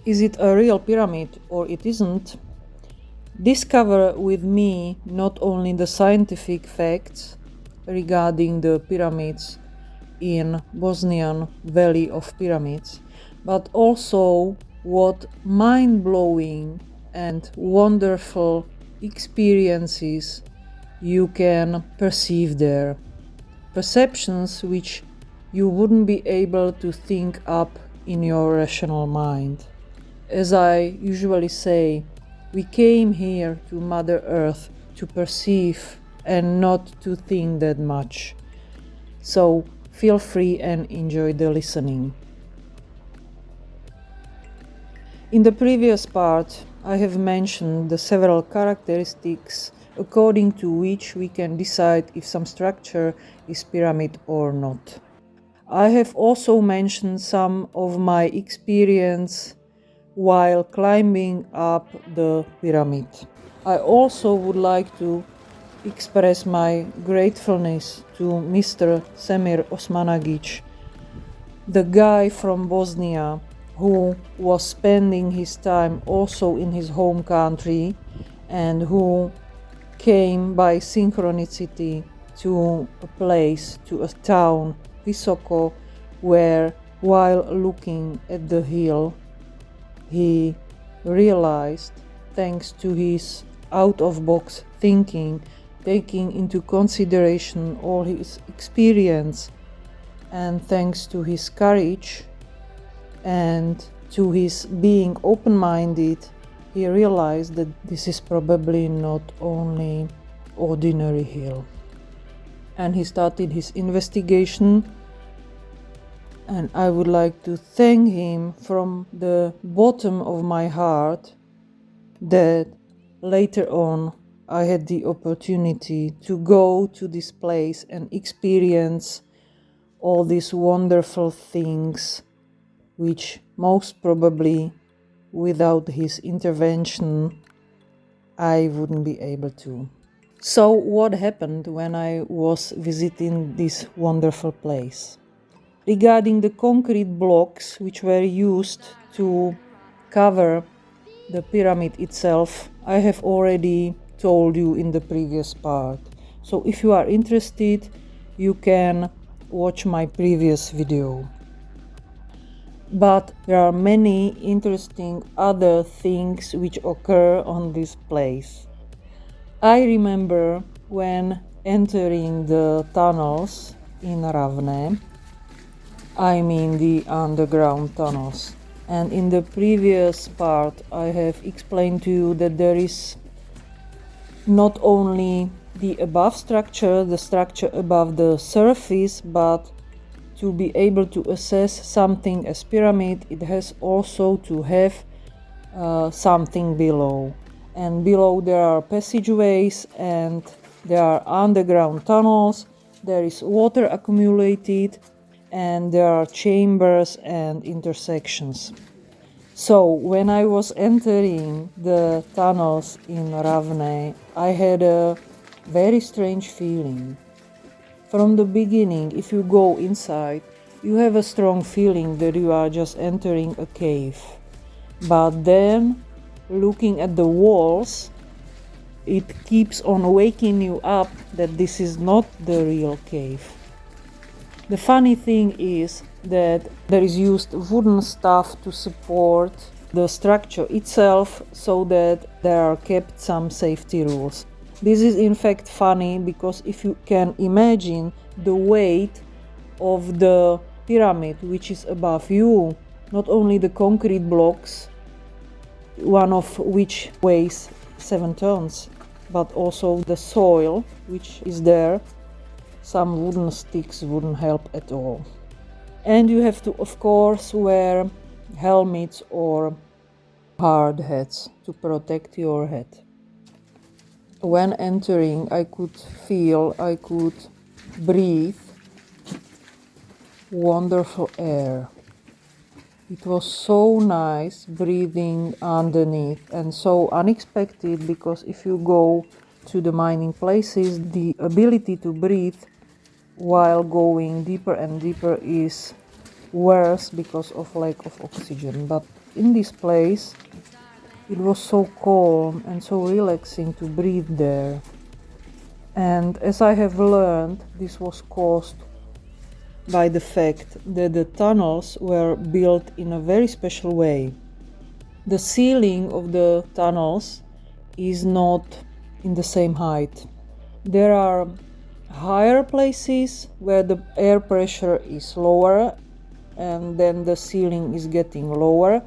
Is it a real pyramid or it isn't? Discover with me not only the scientific facts regarding the pyramids in Bosnian Valley of Pyramids, but also what mind-blowing and wonderful experiences you can perceive there. Perceptions which you wouldn't be able to think up in your rational mind. As I usually say, we came here to Mother Earth to perceive and not to think that much. So feel free and enjoy the listening. In the previous part, I have mentioned the several characteristics according to which we can decide if some structure is pyramid or not. I have also mentioned some of my experience while climbing up the pyramid. I also would like to express my gratefulness to Mr. Semir Osmanagić, the guy from Bosnia who was spending his time also in his home country and who came by synchronicity to a place, to a town, Visoko, where while looking at the hill, he realized, thanks to his out-of-box thinking, taking into consideration all his experience, and thanks to his courage and to his being open-minded, he realized that this is probably not only ordinary hill. And he started his investigation, and I would like to thank him from the bottom of my heart that later on I had the opportunity to go to this place and experience all these wonderful things which most probably without his intervention I wouldn't be able to. So what happened when I was visiting this wonderful place? Regarding the concrete blocks which were used to cover the pyramid itself, I have already told you in the previous part. So if you are interested, you can watch my previous video. But there are many interesting other things which occur on this place. I remember when entering the tunnels in Ravne, I mean the underground tunnels. And in the previous part I have explained to you that there is not only the above structure, the structure above the surface, but to be able to assess something as pyramid, it has also to have something below. And below there are passageways and there are underground tunnels, there is water accumulated, and there are chambers and intersections. So when I was entering the tunnels in Ravne, I had a very strange feeling. From the beginning, if you go inside, you have a strong feeling that you are just entering a cave. But then, looking at the walls, it keeps on waking you up that this is not the real cave. The funny thing is that there is used wooden stuff to support the structure itself so that there are kept some safety rules. This is in fact funny because if you can imagine the weight of the pyramid which is above you, not only the concrete blocks, one of which weighs 7 tons, but also the soil which is there, some wooden sticks wouldn't help at all. And you have to, of course, wear helmets or hard hats to protect your head. When entering, I could breathe wonderful air. It was so nice breathing underneath and so unexpected, because if you go to the mining places, the ability to breathe while going deeper and deeper is worse because of lack of oxygen. But in this place, it was so calm and so relaxing to breathe there. And as I have learned, this was caused by the fact that the tunnels were built in a very special way. The ceiling of the tunnels is not in the same height. There are higher places where the air pressure is lower, and then the ceiling is getting lower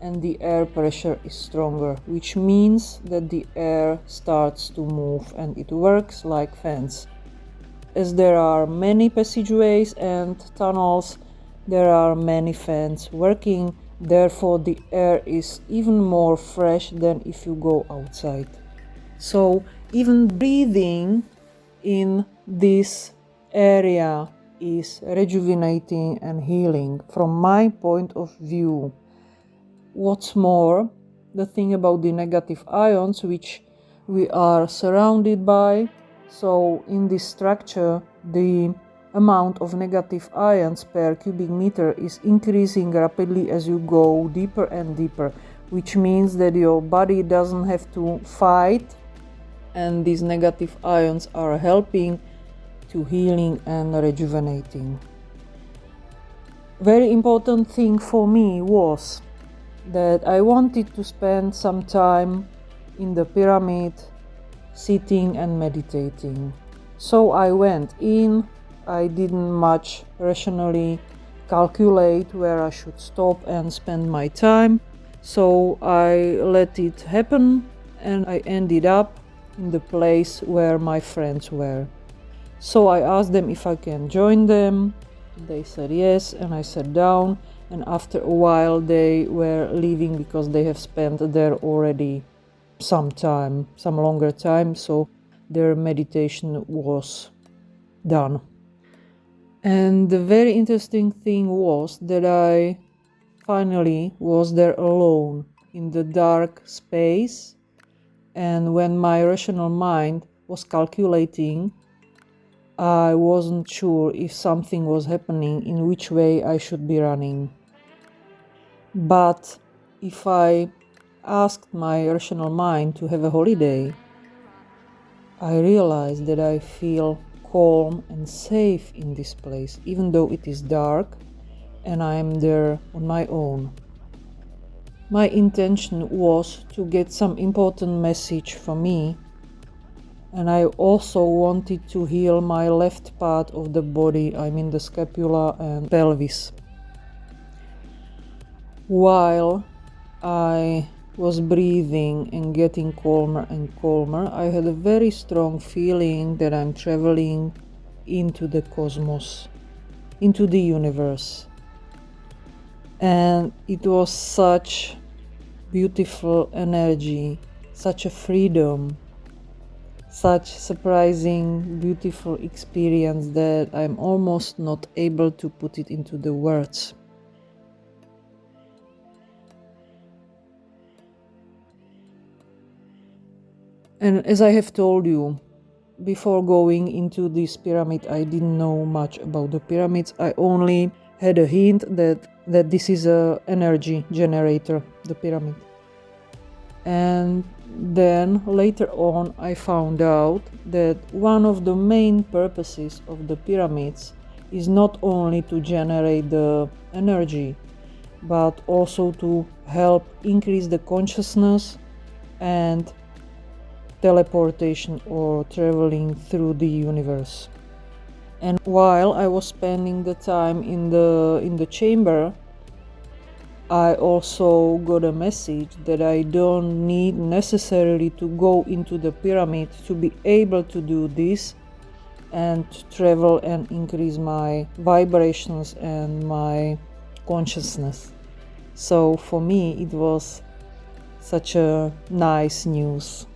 and the air pressure is stronger, which means that the air starts to move and it works like fans. As there are many passageways and tunnels, there are many fans working, therefore the air is even more fresh than if you go outside. So even breathing in this area is rejuvenating and healing from my point of view. What's more, the thing about the negative ions, which we are surrounded by, so in this structure the amount of negative ions per cubic meter is increasing rapidly as you go deeper and deeper, which means that your body doesn't have to fight, and these negative ions are helping to healing and rejuvenating. Very important thing for me was that I wanted to spend some time in the pyramid sitting and meditating. So I went in. I didn't much rationally calculate where I should stop and spend my time. So I let it happen and I ended up in the place where my friends were. So I asked them if I can join them. They said yes, and I sat down, and after a while they were leaving because they have spent there already some longer time, so their meditation was done. And the very interesting thing was that I finally was there alone in the dark space, and when my rational mind was calculating, I wasn't sure if something was happening, in which way I should be running. But if I asked my rational mind to have a holiday, I realized that I feel calm and safe in this place, even though it is dark and I am there on my own. My intention was to get some important message for me, and I also wanted to heal my left part of the body, I mean the scapula and pelvis. While I was breathing and getting calmer and calmer, I had a very strong feeling that I'm traveling into the cosmos, into the universe. And it was such beautiful energy, such a freedom, such surprising, beautiful experience that I'm almost not able to put it into the words. And as I have told you, before going into this pyramid, I didn't know much about the pyramids. I only had a hint that this is an energy generator, the pyramid. And then later on I found out that one of the main purposes of the pyramids is not only to generate the energy, but also to help increase the consciousness and teleportation or traveling through the universe. And while I was spending the time in the chamber, I also got a message that I don't need necessarily to go into the pyramid to be able to do this and to travel and increase my vibrations and my consciousness. So for me it was such a nice news.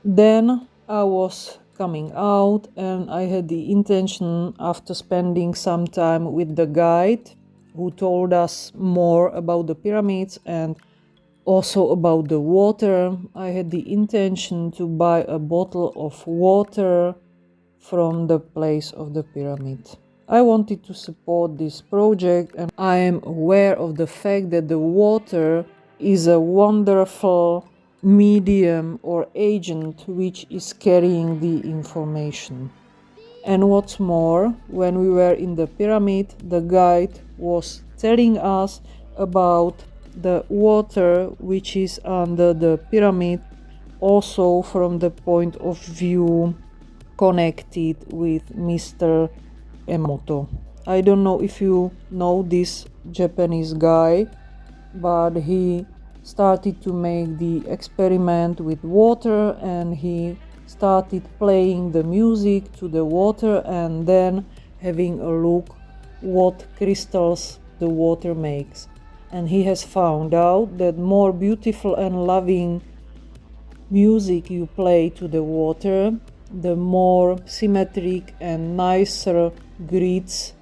Then I was coming out and I had the intention, after spending some time with the guide who told us more about the pyramids and also about the water, I had the intention to buy a bottle of water from the place of the pyramid. I wanted to support this project, and I am aware of the fact that the water is a wonderful medium or agent which is carrying the information. And what's more, when we were in the pyramid, the guide was telling us about the water which is under the pyramid, also from the point of view connected with Mr. Emoto. I don't know if you know this Japanese guy, but he started to make the experiment with water, and he started playing the music to the water and then having a look what crystals the water makes. And he has found out that more beautiful and loving music you play to the water, the more symmetric and nicer grids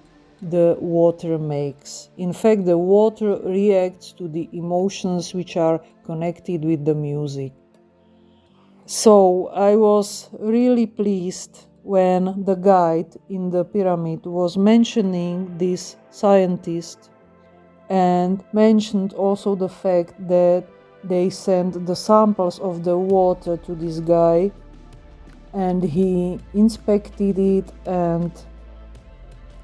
the water makes. In fact, the water reacts to the emotions which are connected with the music. So I was really pleased when the guide in the pyramid was mentioning this scientist and mentioned also the fact that they sent the samples of the water to this guy, and he inspected it, and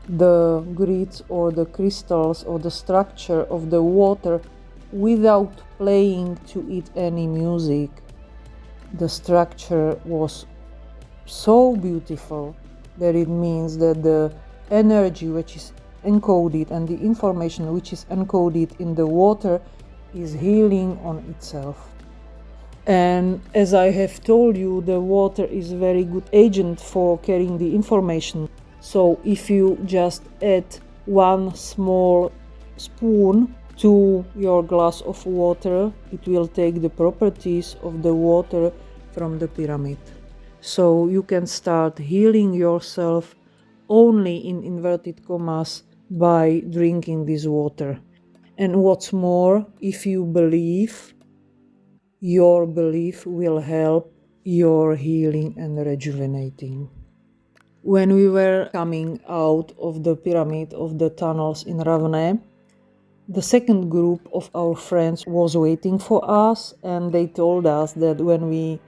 the grids or the crystals or the structure of the water, without playing to it any music, the structure was so beautiful that it means that the energy which is encoded and the information which is encoded in the water is healing on itself. And as I have told you, the water is a very good agent for carrying the information. So if you just add one small spoon to your glass of water, it will take the properties of the water from the pyramid. So you can start healing yourself only in inverted commas by drinking this water. And what's more, if you believe, your belief will help your healing and rejuvenating. When we were coming out of the pyramid of the tunnels in Ravne, the second group of our friends was waiting for us, and they told us that when we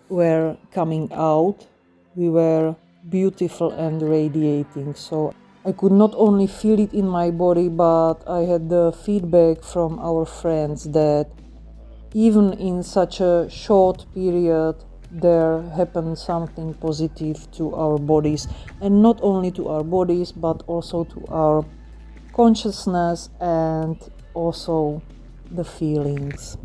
were coming out, we were beautiful and radiating. So I could not only feel it in my body, but I had the feedback from our friends that even in such a short period, there happened something positive to our bodies, and not only to our bodies, but also to our consciousness and also the feelings.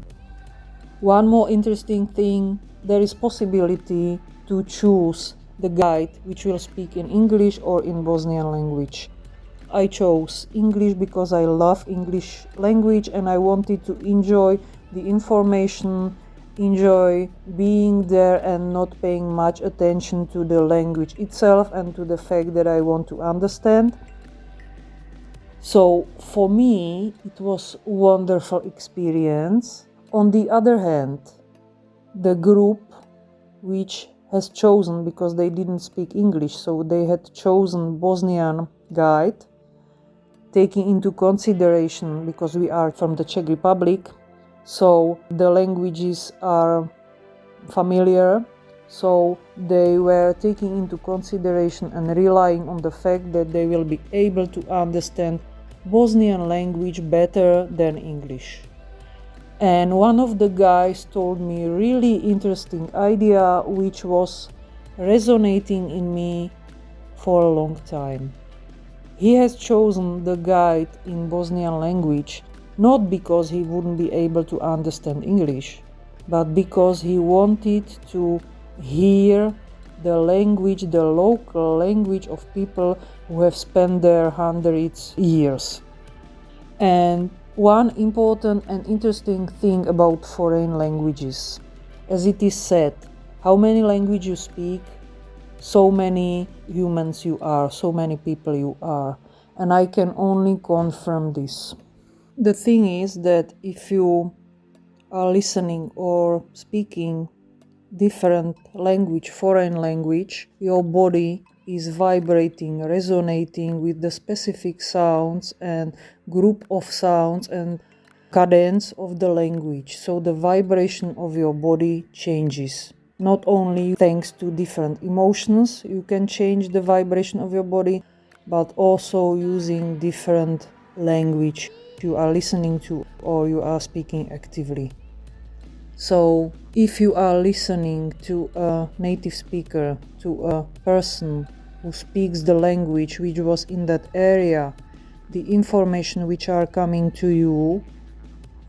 One more interesting thing, there is possibility to choose the guide which will speak in English or in Bosnian language. I chose English because I love English language and I wanted to enjoy the information, enjoy being there and not paying much attention to the language itself and to the fact that I want to understand. So for me, it was a wonderful experience. On the other hand, the group which has chosen, because they didn't speak English, so they had chosen Bosnian guide, taking into consideration, because we are from the Czech Republic, so the languages are familiar, so they were taking into consideration and relying on the fact that they will be able to understand Bosnian language better than English. And one of the guys told me a really interesting idea which was resonating in me for a long time. He has chosen the guide in Bosnian language not because he wouldn't be able to understand English, but because he wanted to hear the language, the local language of people who have spent their hundreds years. And one important and interesting thing about foreign languages, as it is said, how many languages you speak, so many humans you are, so many people you are. And I can only confirm this. The thing is that if you are listening or speaking different language, foreign language, your body is vibrating, resonating with the specific sounds and group of sounds and cadence of the language. So the vibration of your body changes. Not only thanks to different emotions, you can change the vibration of your body, but also using different language you are listening to or you are speaking actively. So if you are listening to a native speaker, to a person who speaks the language which was in that area, the information which are coming to you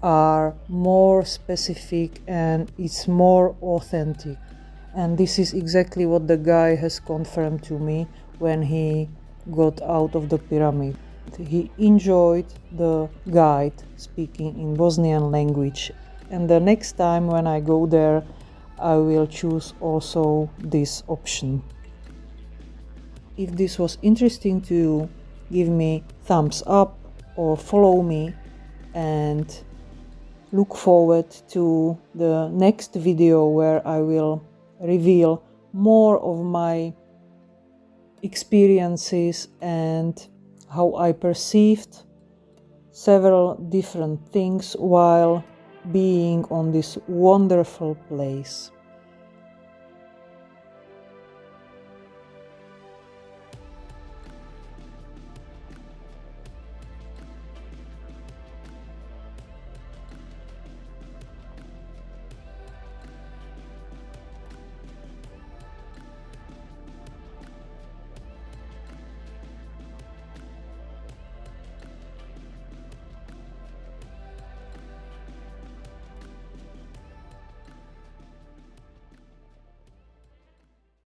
are more specific and it's more authentic. And this is exactly what the guy has confirmed to me when he got out of the pyramid. He enjoyed the guide speaking in Bosnian language. And the next time when I go there, I will choose also this option. If this was interesting to you, give me thumbs up or follow me, and look forward to the next video where I will reveal more of my experiences and how I perceived several different things while being on this wonderful place.